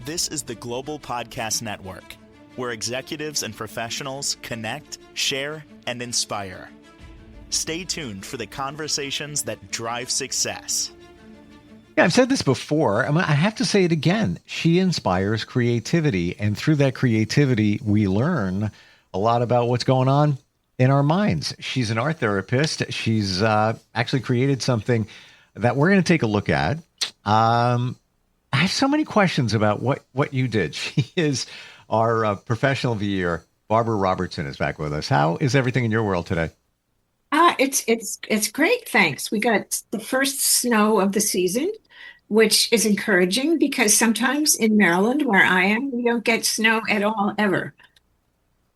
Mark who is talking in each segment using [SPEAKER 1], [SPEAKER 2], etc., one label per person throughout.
[SPEAKER 1] This is the Global Podcast Network, where executives and professionals connect, share, and inspire. Stay tuned for the conversations that drive success.
[SPEAKER 2] Yeah, I've said this before. I have to say it again. She inspires creativity, and through that creativity, we learn a lot about what's going on in our minds. She's an art therapist. She's actually created something that we're going to take a look at. I have so many questions about what you did. She is our professional of the year. Barbara Robertson is back with us. How is everything in your world today?
[SPEAKER 3] It's great, thanks. We got the first snow of the season, which is encouraging because sometimes in Maryland, where I am, we don't get snow at all ever.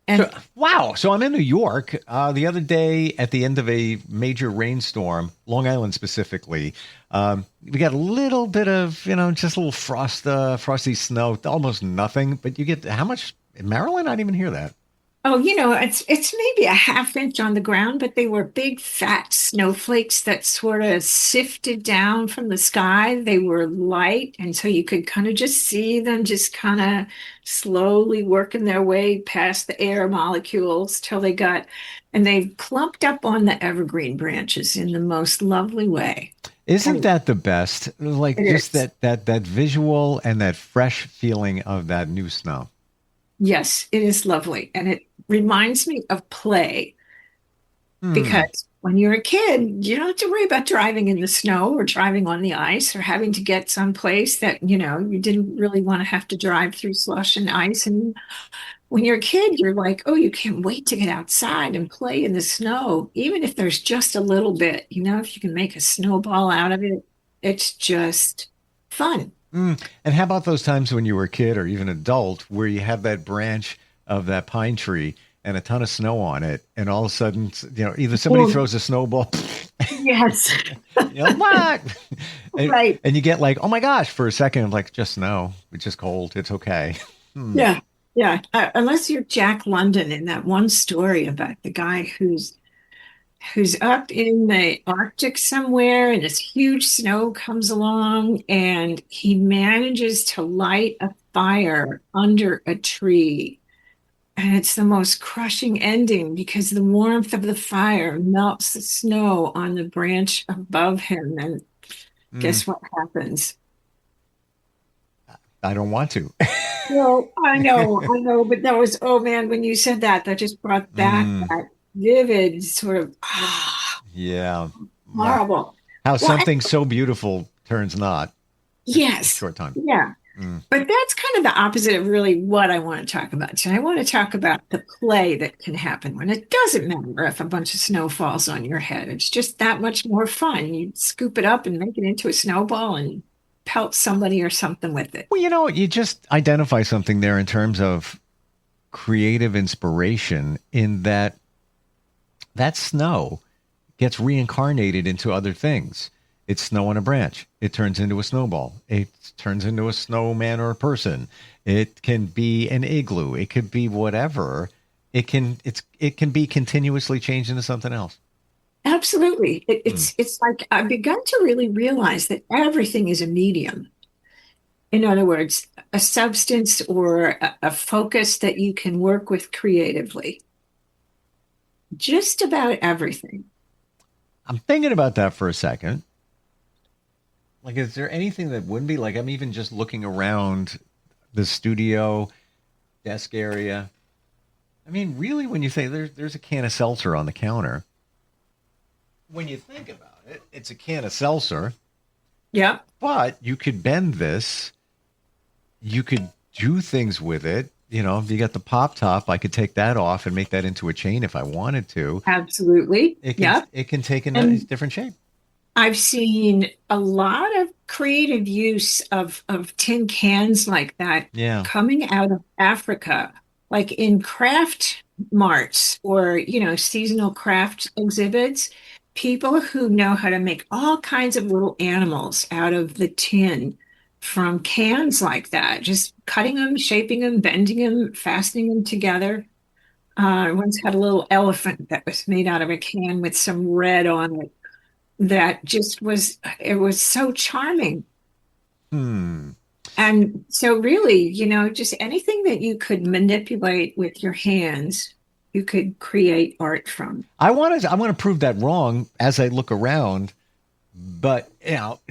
[SPEAKER 3] And
[SPEAKER 2] wow. So I'm in New York the other day at the end of a major rainstorm, Long Island specifically. We got a little bit of, just a little frosty snow, almost nothing. But you get how much in Maryland? I didn't even hear that.
[SPEAKER 3] oh, it's maybe a half inch on the ground, but they were big, fat snowflakes that sort of sifted down from the sky. They were light, and so you could kind of just see them just kind of slowly working their way past the air molecules till and they clumped up on the evergreen branches in the most lovely way.
[SPEAKER 2] Isn't that the best? Like
[SPEAKER 3] It
[SPEAKER 2] just
[SPEAKER 3] is.
[SPEAKER 2] that visual and that fresh feeling of that new snow.
[SPEAKER 3] Yes, it is lovely. And it reminds me of play because when you're a kid, you don't have to worry about driving in the snow or driving on the ice or having to get someplace that, you didn't really want to have to drive through slush and ice. And when you're a kid, you're like, oh, you can't wait to get outside and play in the snow, even if there's just a little bit, if you can make a snowball out of it, it's just fun.
[SPEAKER 2] And how about those times when you were a kid or even adult where you have that branch of that pine tree and a ton of snow on it, and all of a sudden, either somebody throws a snowball,
[SPEAKER 3] Yes.
[SPEAKER 2] what?
[SPEAKER 3] Right.
[SPEAKER 2] And you get like, oh my gosh, for a second, like just snow. It's just cold. It's okay.
[SPEAKER 3] Yeah. Yeah. Unless you're Jack London in that one story about the guy who's up in the Arctic somewhere and this huge snow comes along and he manages to light a fire under a tree. And it's the most crushing ending because the warmth of the fire melts the snow on the branch above him. And guess what happens?
[SPEAKER 2] I don't want to.
[SPEAKER 3] Well, I know, but that was, oh man, when you said that just brought back that vivid sort of,
[SPEAKER 2] Yeah.
[SPEAKER 3] horrible.
[SPEAKER 2] How
[SPEAKER 3] Well,
[SPEAKER 2] something so beautiful turns not.
[SPEAKER 3] Yes.
[SPEAKER 2] Short time.
[SPEAKER 3] Yeah. But that's kind of the opposite of really what I want to talk about today. I want to talk about the play that can happen when it doesn't matter if a bunch of snow falls on your head. It's just that much more fun. You scoop it up and make it into a snowball and pelt somebody or something with it.
[SPEAKER 2] Well, you just identify something there in terms of creative inspiration in that snow gets reincarnated into other things. It's snow on a branch. It turns into a snowball. It turns into a snowman or a person. It can be an igloo. It could be whatever. It can be continuously changed into something else.
[SPEAKER 3] Absolutely. It's like I've begun to really realize that everything is a medium. In other words, a substance or a focus that you can work with creatively. Just about everything.
[SPEAKER 2] I'm thinking about that for a second. Like, is there anything that wouldn't be like, I'm even just looking around the studio desk area. I mean, really, when you say there's a can of seltzer on the counter, when you think about it, it's a can of seltzer.
[SPEAKER 3] Yeah.
[SPEAKER 2] But you could bend this. You could do things with it. If you got the pop top, I could take that off and make that into a chain if I wanted to.
[SPEAKER 3] Absolutely.
[SPEAKER 2] It can take a different shape.
[SPEAKER 3] I've seen a lot of creative use of tin cans like that coming out of Africa, like in craft marts or, seasonal craft exhibits. People who know how to make all kinds of little animals out of the tin from cans like that, just cutting them, shaping them, bending them, fastening them together. I once had a little elephant that was made out of a can with some red on it. That just was so charming. And And so really, just anything that you could manipulate with your hands, you could create art from.
[SPEAKER 2] I want to prove that wrong as I look around, but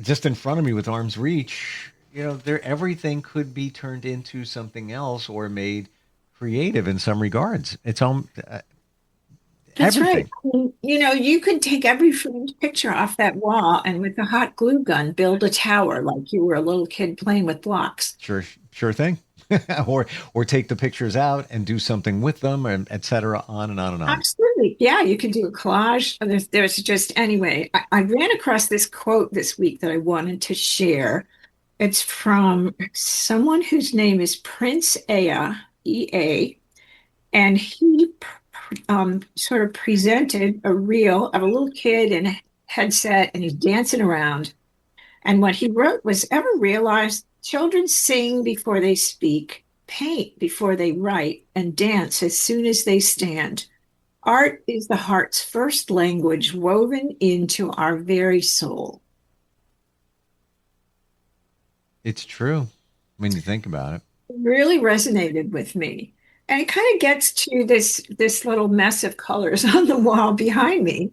[SPEAKER 2] just in front of me with arm's reach, everything could be turned into something else or made creative in some regards. It's
[SPEAKER 3] That's
[SPEAKER 2] everything.
[SPEAKER 3] Right. You could take every framed picture off that wall and with a hot glue gun build a tower like you were a little kid playing with blocks.
[SPEAKER 2] Sure thing. or take the pictures out and do something with them, and et cetera, on and on and on.
[SPEAKER 3] Absolutely. Yeah, you can do a collage. There's just anyway. I ran across this quote this week that I wanted to share. It's from someone whose name is Prince Ea, E-A, and he sort of presented a reel of a little kid in a headset and he's dancing around. And what he wrote was, ever realized children sing before they speak, paint before they write, and dance as soon as they stand. Art is the heart's first language woven into our very soul.
[SPEAKER 2] It's true when you think about it.
[SPEAKER 3] It really resonated with me. And it kind of gets to this little mess of colors on the wall behind me,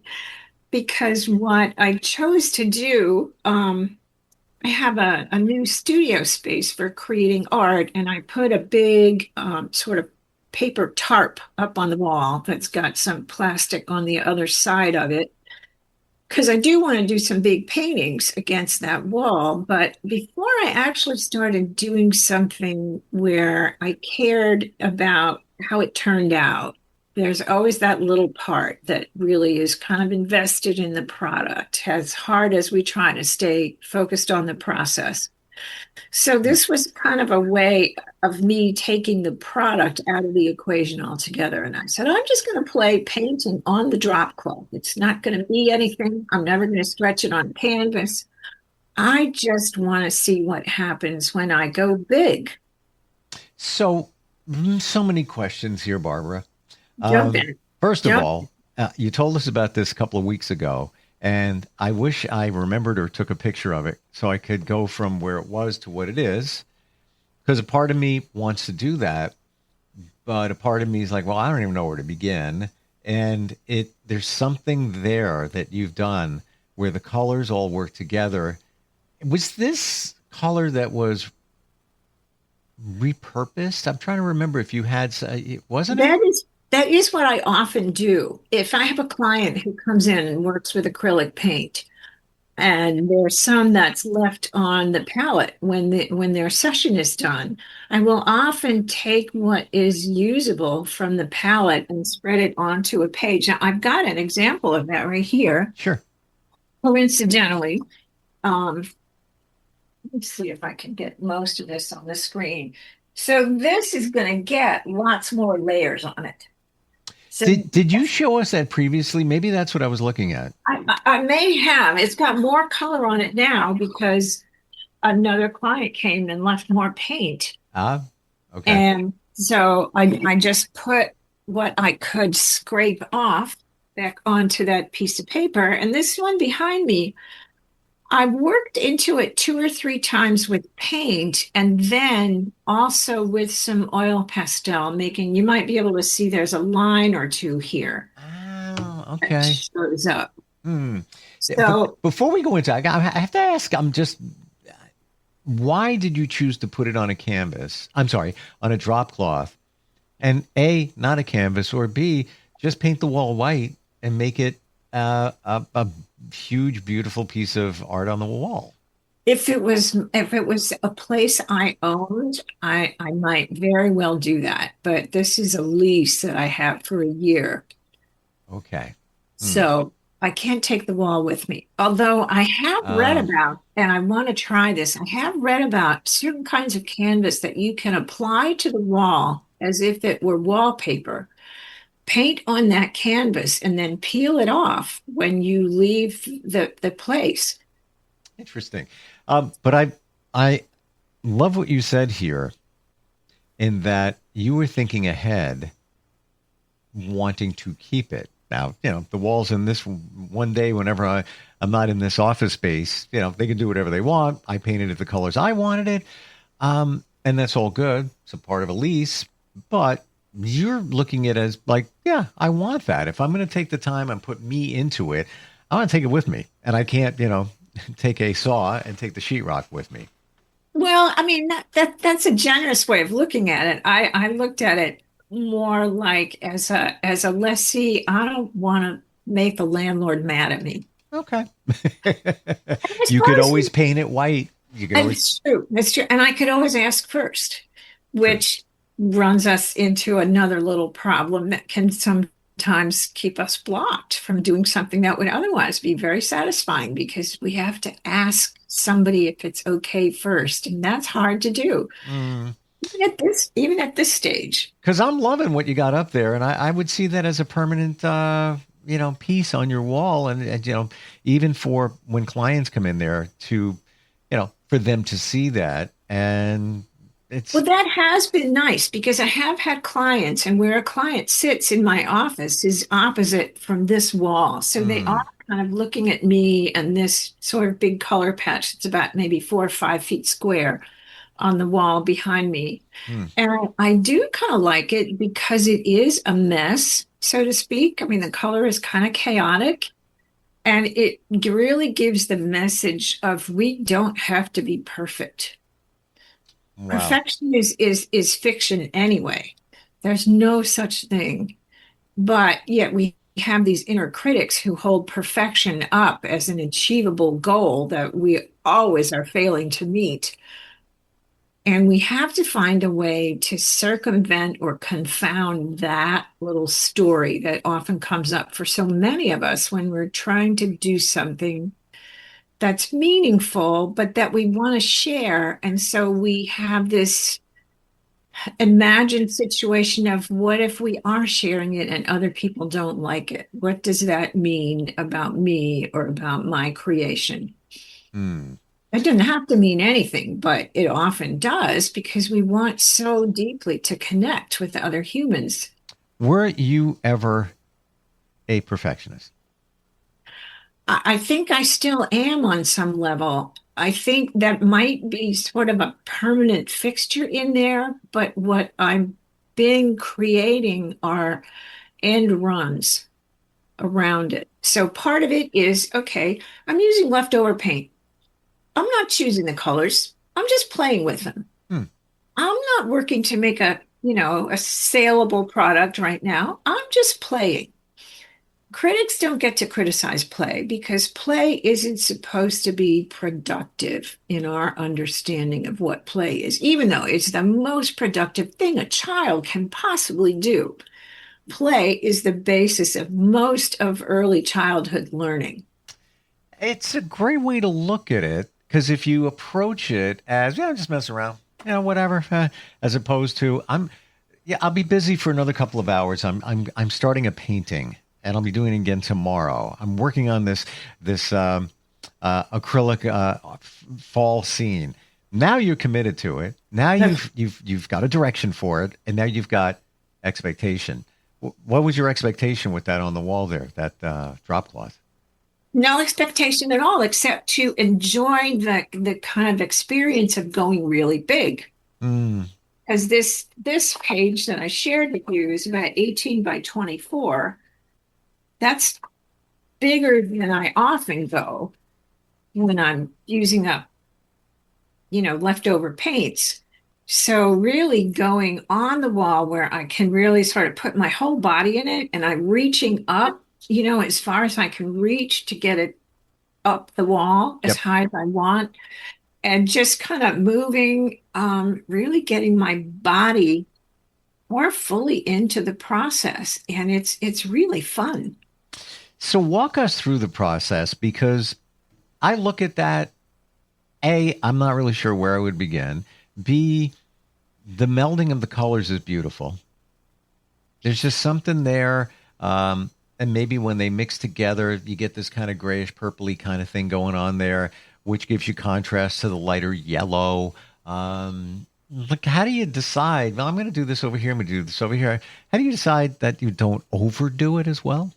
[SPEAKER 3] because what I chose to do, I have a new studio space for creating art, and I put a big sort of paper tarp up on the wall that's got some plastic on the other side of it, because I do want to do some big paintings against that wall. But before I actually started doing something where I cared about how it turned out, there's always that little part that really is kind of invested in the product, as hard as we try to stay focused on the process. So this was kind of a way of me taking the product out of the equation altogether. And I said, I'm just going to play painting on the drop cloth. It's not going to be anything. I'm never going to stretch it on canvas. I just want to see what happens when I go big.
[SPEAKER 2] So many questions here, Barbara.
[SPEAKER 3] Jump in.
[SPEAKER 2] First of all, you told us about this a couple of weeks ago, and I wish I remembered or took a picture of it so I could go from where it was to what it is, because a part of me wants to do that, but a part of me is like, well, I don't even know where to begin. And there's something there that you've done where the colors all work together. Was this color that was repurposed? I'm trying to remember if you had, wasn't it?
[SPEAKER 3] That is what I often do. If I have a client who comes in and works with acrylic paint, and there's some that's left on the palette when their session is done, I will often take what is usable from the palette and spread it onto a page. Now, I've got an example of that right here.
[SPEAKER 2] Sure.
[SPEAKER 3] Coincidentally, let's see if I can get most of this on the screen. So this is going to get lots more layers on it. So
[SPEAKER 2] did you show us that previously? Maybe that's what I was looking at.
[SPEAKER 3] I may have. It's got more color on it now because another client came and left more paint.
[SPEAKER 2] Okay.
[SPEAKER 3] And so I just put what I could scrape off back onto that piece of paper. And this one behind me, I worked into it 2 or 3 times with paint, and then also with some oil pastel, you might be able to see there's a line or two here.
[SPEAKER 2] Oh, okay.
[SPEAKER 3] That shows up.
[SPEAKER 2] So before we go into it, I have to ask, why did you choose to put it on a canvas? I'm sorry, on a drop cloth, and A, not a canvas, or B, just paint the wall white and make it a huge, beautiful piece of art on the wall?
[SPEAKER 3] If it was a place I owned, I might very well do that. But this is a lease that I have for a year.
[SPEAKER 2] Okay.
[SPEAKER 3] So I can't take the wall with me. Although I have read about, and I want to try this, I have read about certain kinds of canvas that you can apply to the wall as if it were wallpaper. Paint on that canvas and then peel it off when you leave the place.
[SPEAKER 2] Interesting. But I love what you said here, in that you were thinking ahead, wanting to keep it. Now, the walls in this one day, whenever I'm not in this office space, they can do whatever they want. I painted it the colors I wanted it. And that's all good. It's a part of a lease, but you're looking at it as like, yeah, I want that. If I'm going to take the time and put me into it, I want to take it with me. And I can't, take a saw and take the sheetrock with me.
[SPEAKER 3] Well, I mean that's a generous way of looking at it. I looked at it more like as a lessee. I don't want to make the landlord mad at me.
[SPEAKER 2] Okay.
[SPEAKER 3] As
[SPEAKER 2] You
[SPEAKER 3] far
[SPEAKER 2] could
[SPEAKER 3] as
[SPEAKER 2] always paint it white. You could always.
[SPEAKER 3] That's true. That's true. And I could always ask first, which runs us into another little problem that can sometimes keep us blocked from doing something that would otherwise be very satisfying because we have to ask somebody if it's okay first. And that's hard to do. Even at this stage.
[SPEAKER 2] Because I'm loving what you got up there, and I would see that as a permanent, piece on your wall, and even for when clients come in there to, for them to see that, and
[SPEAKER 3] Well, that has been nice because I have had clients, and where a client sits in my office is opposite from this wall. So they are kind of looking at me and this sort of big color patch. It's about maybe 4 or 5 feet square on the wall behind me. And I do kind of like it because it is a mess, so to speak. I mean, the color is kind of chaotic. And it really gives the message of we don't have to be perfect.
[SPEAKER 2] wow.
[SPEAKER 3] Perfection is fiction anyway. There's no such thing. But yet we have these inner critics who hold perfection up as an achievable goal that we always are failing to meet. And we have to find a way to circumvent or confound that little story that often comes up for so many of us when we're trying to do something that's meaningful, but that we want to share. And so we have this imagined situation of what if we are sharing it and other people don't like it? What does that mean about me or about my creation? It doesn't have to mean anything, but it often does because we want so deeply to connect with other humans.
[SPEAKER 2] Were you ever a perfectionist?
[SPEAKER 3] I think I still am on some level. I think that might be sort of a permanent fixture in there, but what I've been creating are end runs around it. So part of it is, okay, I'm using leftover paint. I'm not choosing the colors. I'm just playing with them. I'm not working to make a saleable product right now. I'm just playing. Critics don't get to criticize play because play isn't supposed to be productive in our understanding of what play is, even though it's the most productive thing a child can possibly do. Play is the basis of most of early childhood learning.
[SPEAKER 2] It's a great way to look at it because if you approach it as, just mess around, whatever, as opposed to I'll be busy for another couple of hours. I'm starting a painting. And I'll be doing it again tomorrow. I'm working on this acrylic fall scene. Now you're committed to it. Now you've got a direction for it, and now you've got expectation. What was your expectation with that on the wall there? That drop cloth?
[SPEAKER 3] No expectation at all, except to enjoy the kind of experience of going really big. Because this page that I shared with you is about 18 by 24. That's bigger than I often go when I'm using up, leftover paints. So really going on the wall where I can really sort of put my whole body in it and I'm reaching up, as far as I can reach to get it up the wall as high as I want and just kind of moving, really getting my body more fully into the process. And it's really fun.
[SPEAKER 2] So walk us through the process because I look at that. A, I'm not really sure where I would begin. B, the melding of the colors is beautiful. There's just something there. And maybe when they mix together, you get this kind of grayish purpley kind of thing going on there, which gives you contrast to the lighter yellow. Like, how do you decide, well, I'm going to do this over here. I'm going to do this over here. How do you decide that you don't overdo it as well?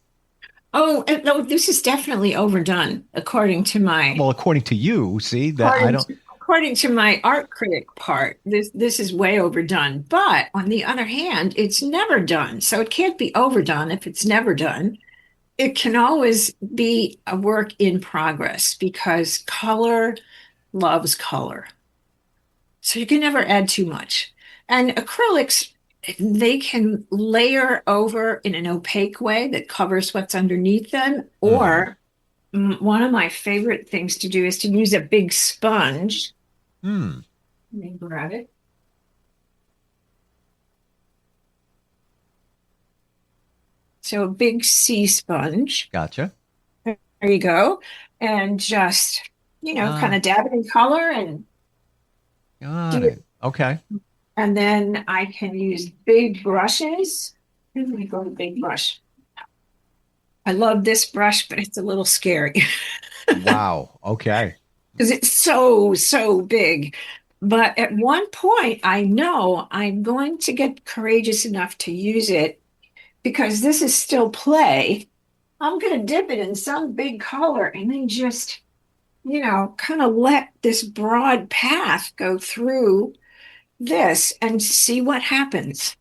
[SPEAKER 3] Oh, no, this is definitely overdone, according to my.
[SPEAKER 2] Well, according to you, see that I don't.
[SPEAKER 3] according to my art critic part, this is way overdone. But on the other hand, it's never done. So it can't be overdone if it's never done. It can always be a work in progress because color loves color. So you can never add too much. And acrylics, they can layer over in an opaque way that covers what's underneath them. Or one of my favorite things to do is to use a big sponge. Let me grab it. So a big sea sponge.
[SPEAKER 2] Gotcha.
[SPEAKER 3] There you go. And just, kind of dab it in color and
[SPEAKER 2] got it. Okay.
[SPEAKER 3] And then I can use big brushes. Let me go to big brush. I love this brush, but it's a little scary.
[SPEAKER 2] Wow. Okay.
[SPEAKER 3] Because it's so big. But at one point, I know I'm going to get courageous enough to use it because this is still play. I'm going to dip it in some big color and then just, kind of let this broad path go through this and see what happens.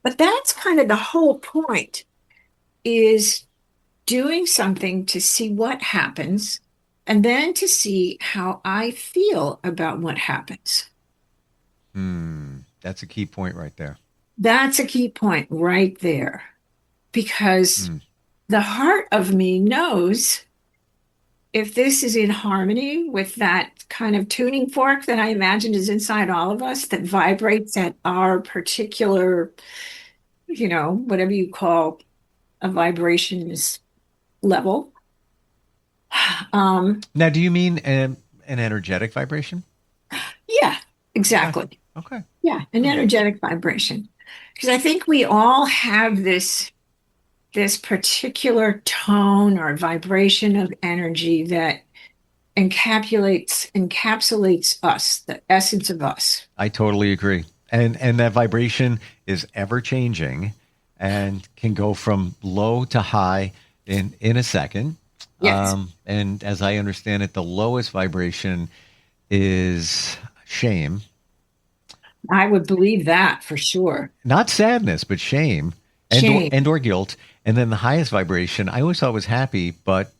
[SPEAKER 3] But that's kind of the whole point, is doing something to see what happens and then to see how I feel about what happens.
[SPEAKER 2] That's a key point right there.
[SPEAKER 3] That's a key point right there, because the heart of me knows if this is in harmony with that kind of tuning fork that I imagine is inside all of us that vibrates at our particular, whatever you call a vibrations level.
[SPEAKER 2] Now, do you mean an energetic vibration?
[SPEAKER 3] Yeah, exactly.
[SPEAKER 2] Okay.
[SPEAKER 3] Yeah, an energetic vibration. Because I think we all have this particular tone or vibration of energy that encapsulates us, the essence of us.
[SPEAKER 2] I totally agree. And that vibration is ever changing and can go from low to high in a second.
[SPEAKER 3] Yes.
[SPEAKER 2] And as I understand it, the lowest vibration is shame.
[SPEAKER 3] I would believe that for sure.
[SPEAKER 2] Not sadness, but shame. And or guilt. And then the highest vibration, I always thought was happy, but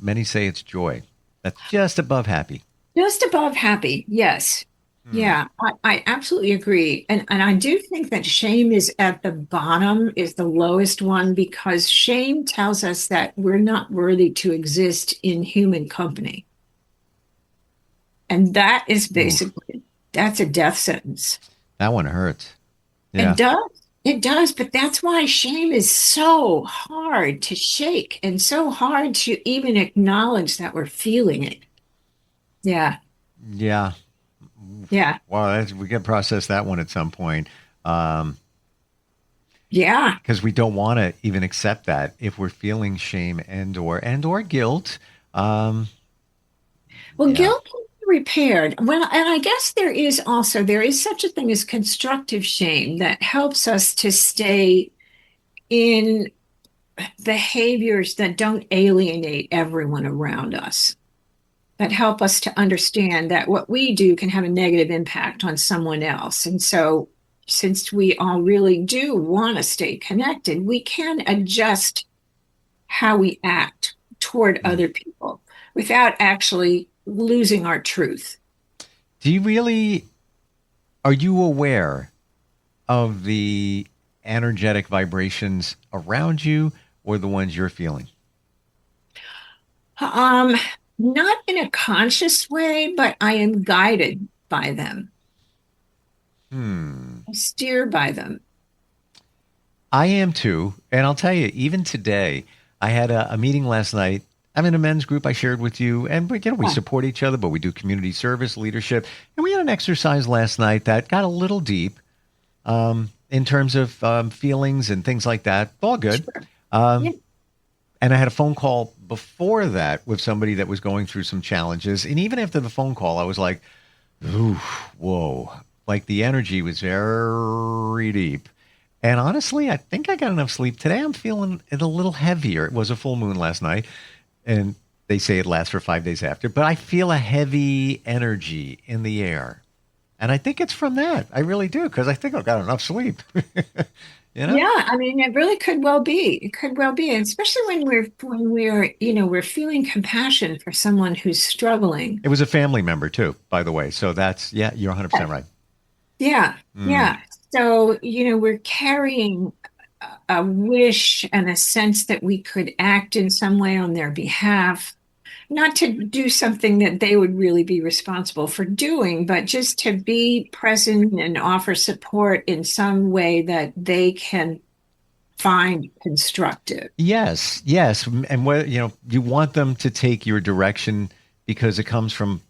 [SPEAKER 2] many say it's joy. That's just above happy.
[SPEAKER 3] Just above happy, yes. Yeah, I absolutely agree. And I do think that shame is at the bottom, is the lowest one, because shame tells us that we're not worthy to exist in human company. And that is basically, that's a death sentence.
[SPEAKER 2] That one hurts. Yeah.
[SPEAKER 3] It does, but that's why shame is so hard to shake and so hard to even acknowledge that we're feeling it. Yeah.
[SPEAKER 2] Yeah.
[SPEAKER 3] Yeah.
[SPEAKER 2] Well, we can process that one at some point.
[SPEAKER 3] Yeah.
[SPEAKER 2] Because we don't want to even accept that if we're feeling shame and or guilt.
[SPEAKER 3] Well, guilt can be repaired. Well, and I guess there is such a thing as constructive shame that helps us to stay in behaviors that don't alienate everyone around us, that help us to understand that what we do can have a negative impact on someone else. And so since we all really do want to stay connected, we can adjust how we act toward other people without actually losing our truth.
[SPEAKER 2] Are you aware of the energetic vibrations around you or the ones you're feeling?
[SPEAKER 3] Not in a conscious way, but I am guided by them. I steer by them.
[SPEAKER 2] I am too. And I'll tell you, even today, I had a meeting last night. I'm in a men's group I shared with you, and we support each other, but we do community service, leadership. And we had an exercise last night that got a little deep in terms of feelings and things like that. All good.
[SPEAKER 3] Sure.
[SPEAKER 2] And I had a phone call before that with somebody that was going through some challenges. And even after the phone call, I was like, ooh, whoa. Like the energy was very deep. And honestly, I think I got enough sleep. Today I'm feeling it a little heavier. It was a full moon last night. And They say it lasts for 5 days after, but I feel a heavy energy in the air. And I think it's from that. I really do, because I think I've got enough sleep.
[SPEAKER 3] Yeah, I mean, it really could well be. It could well be, and especially when we're feeling compassion for someone who's struggling.
[SPEAKER 2] It was a family member too, by the way. So that's, yeah, you're 100% right.
[SPEAKER 3] Yeah,
[SPEAKER 2] Mm.
[SPEAKER 3] yeah. So, we're carrying a wish and a sense that we could act in some way on their behalf, not to do something that they would really be responsible for doing, but just to be present and offer support in some way that they can find constructive.
[SPEAKER 2] Yes, yes. And what, you want them to take your direction because it comes from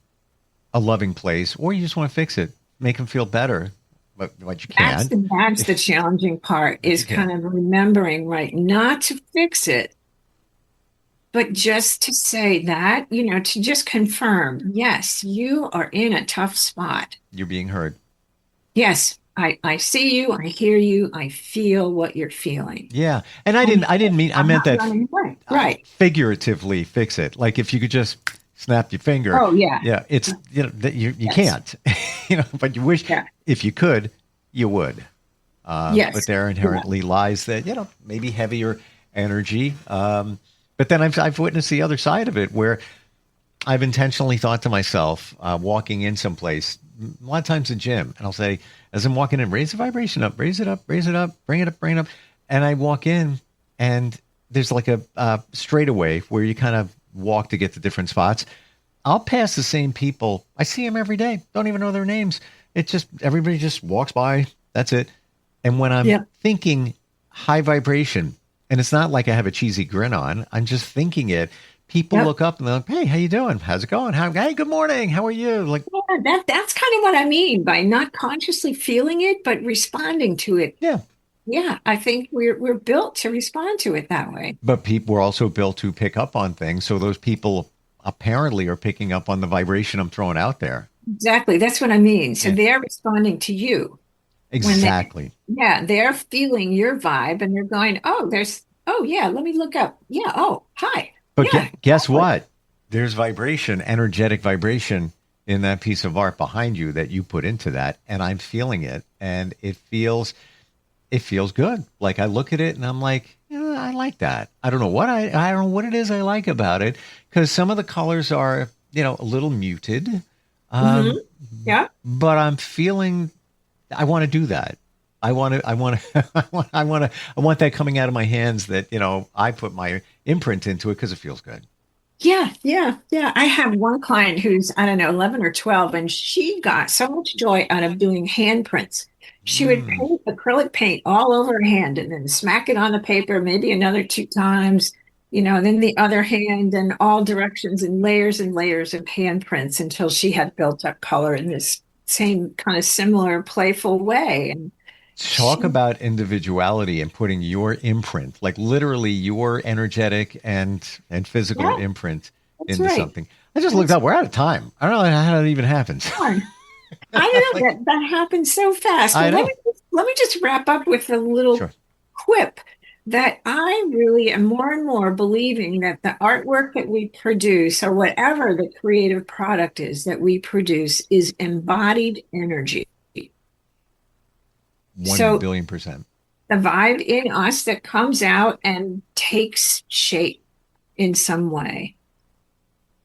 [SPEAKER 2] a loving place, or you just want to fix it, make them feel better. But you can't.
[SPEAKER 3] That's the challenging part,
[SPEAKER 2] But
[SPEAKER 3] is
[SPEAKER 2] you can't.
[SPEAKER 3] kind of remembering, right, not to fix it, but just to say that, to just confirm, yes, you are in a tough spot.
[SPEAKER 2] You're being heard.
[SPEAKER 3] Yes, I see you, I hear you, I feel what you're feeling.
[SPEAKER 2] Yeah. And I didn't mean, I
[SPEAKER 3] I'm
[SPEAKER 2] meant
[SPEAKER 3] not
[SPEAKER 2] that
[SPEAKER 3] running away. Right.
[SPEAKER 2] figuratively fix it. Like if you could just snap your finger.
[SPEAKER 3] Oh, yeah.
[SPEAKER 2] Yeah. It's, that you
[SPEAKER 3] Yes.
[SPEAKER 2] can't, but you wish
[SPEAKER 3] Yeah.
[SPEAKER 2] if you could, you would.
[SPEAKER 3] Yes.
[SPEAKER 2] But there inherently lies that, maybe heavier energy. But then I've witnessed the other side of it, where I've intentionally thought to myself, walking in someplace, a lot of times the gym, and I'll say, as I'm walking in, raise the vibration up, raise it up, bring it up, bring it up. And I walk in, and there's like a straightaway where you kind of walk to get to different spots. I'll pass the same people. I see them every day. Don't even know their names. It's just, everybody just walks by. That's it. And when I'm thinking high vibration, and it's not like I have a cheesy grin on, I'm just thinking it. People look up and they're like, "Hey, how you doing? How's it going? Hey, good morning. How are you?" Like,
[SPEAKER 3] That's kind of what I mean by not consciously feeling it, but responding to it.
[SPEAKER 2] yeah.
[SPEAKER 3] Yeah, I think we're built to respond to it that way.
[SPEAKER 2] But people were also built to pick up on things. So those people apparently are picking up on the vibration I'm throwing out there.
[SPEAKER 3] Exactly. That's what I mean. So
[SPEAKER 2] Yeah.
[SPEAKER 3] they're responding to you.
[SPEAKER 2] Exactly.
[SPEAKER 3] They're feeling your vibe and they're going, oh yeah, let me look up. Yeah, oh, hi.
[SPEAKER 2] But
[SPEAKER 3] Yeah,
[SPEAKER 2] guess
[SPEAKER 3] exactly.
[SPEAKER 2] what? There's vibration, energetic vibration in that piece of art behind you that you put into that. And I'm feeling it. And it feels good. Like I look at it and I'm like, I like that. I don't know what I don't know what it is I like about it, because some of the colors are, a little muted.
[SPEAKER 3] Mhm. Yeah.
[SPEAKER 2] But I'm feeling I want to do that. I want to I want that coming out of my hands, that, I put my imprint into it because it feels good.
[SPEAKER 3] Yeah, yeah, yeah. I have one client who's, I don't know, 11 or 12, and she got so much joy out of doing handprints. She would
[SPEAKER 2] Mm.
[SPEAKER 3] paint acrylic paint all over her hand and then smack it on the paper, maybe another 2 times, then the other hand, and all directions, and layers of handprints, until she had built up color in this same kind of similar playful way. And
[SPEAKER 2] Talk about individuality and putting your imprint, like literally your energetic and physical
[SPEAKER 3] yeah,
[SPEAKER 2] imprint
[SPEAKER 3] that's
[SPEAKER 2] into
[SPEAKER 3] right.
[SPEAKER 2] something. I just looked up. We're out of time. I don't know how that even happens.
[SPEAKER 3] Fun. I don't know, that happens so fast.
[SPEAKER 2] I
[SPEAKER 3] But
[SPEAKER 2] know.
[SPEAKER 3] let me just wrap up with a little
[SPEAKER 2] Sure.
[SPEAKER 3] quip that I really am more and more believing that the artwork that we produce, or whatever the creative product is that we produce, is embodied energy.
[SPEAKER 2] 1
[SPEAKER 3] So
[SPEAKER 2] billion percent.
[SPEAKER 3] the vibe in us that comes out and takes shape in some way.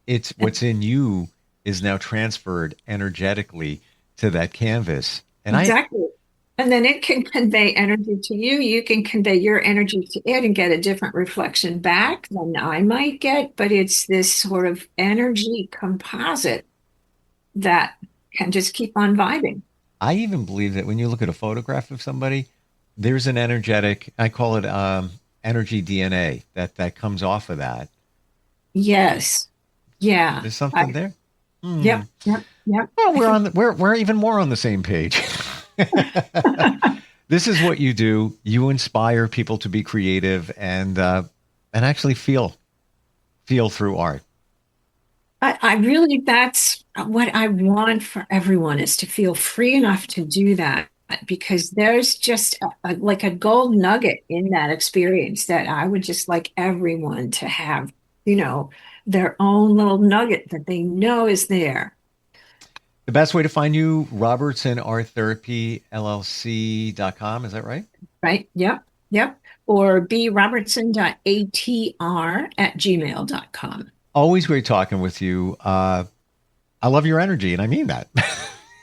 [SPEAKER 2] It's what's in you is now transferred energetically to that canvas. And
[SPEAKER 3] Exactly. And then it can convey energy to you. You can convey your energy to it and get a different reflection back than I might get. But it's this sort of energy composite that can just keep on vibing.
[SPEAKER 2] I even believe that when you look at a photograph of somebody, there's an energetic, I call it energy DNA that comes off of that.
[SPEAKER 3] Yes. Yeah.
[SPEAKER 2] There's something there.
[SPEAKER 3] Yep. Yep. Yep.
[SPEAKER 2] Well, we're even more on the same page. This is what you do. You inspire people to be creative and actually feel through art.
[SPEAKER 3] I really, that's what I want for everyone, is to feel free enough to do that, because there's just like a gold nugget in that experience that I would just like everyone to have, their own little nugget that they know is there.
[SPEAKER 2] The best way to find you, robertsonarttherapyllc.com. Is that right?
[SPEAKER 3] Right. Yep. Or brobertson.atr@gmail.com.
[SPEAKER 2] Always great talking with you. I love your energy, and I mean that.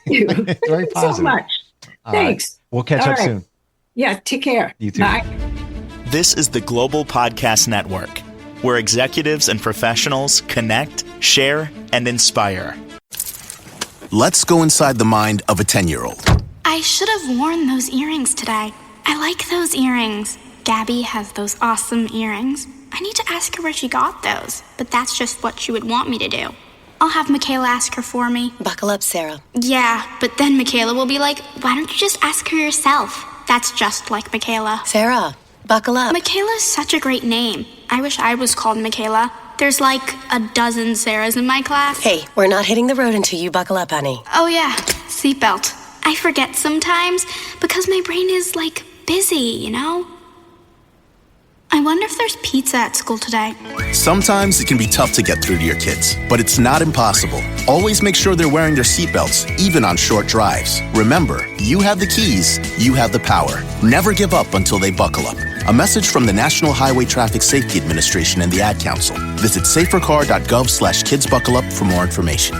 [SPEAKER 2] It's very positive.
[SPEAKER 3] So much. Thanks.
[SPEAKER 2] We'll catch up soon.
[SPEAKER 3] Yeah, take care.
[SPEAKER 2] You too.
[SPEAKER 3] Bye.
[SPEAKER 1] This is the Global Podcast Network, where executives and professionals connect, share, and inspire.
[SPEAKER 4] Let's go inside the mind of a 10-year-old.
[SPEAKER 5] I should have worn those earrings today. I like those earrings. Gabby has those awesome earrings. I need to ask her where she got those, but that's just what she would want me to do. I'll have Michaela ask her for me.
[SPEAKER 6] Buckle up, Sarah.
[SPEAKER 5] Yeah, but then Michaela will be like, why don't you just ask her yourself? That's just like Michaela.
[SPEAKER 6] Sarah, buckle up.
[SPEAKER 5] Michaela's such a great name. I wish I was called Michaela. There's like a dozen Sarahs in my class.
[SPEAKER 6] Hey, we're not hitting the road until you buckle up, honey.
[SPEAKER 5] Oh yeah, seatbelt. I forget sometimes because my brain is like busy, you know? I wonder if there's pizza at school today.
[SPEAKER 4] Sometimes it can be tough to get through to your kids, but it's not impossible. Always make sure they're wearing their seatbelts, even on short drives. Remember, you have the keys, you have the power. Never give up until they buckle up. A message from the National Highway Traffic Safety Administration and the Ad Council. Visit safercar.gov/kidsbuckleup for more information.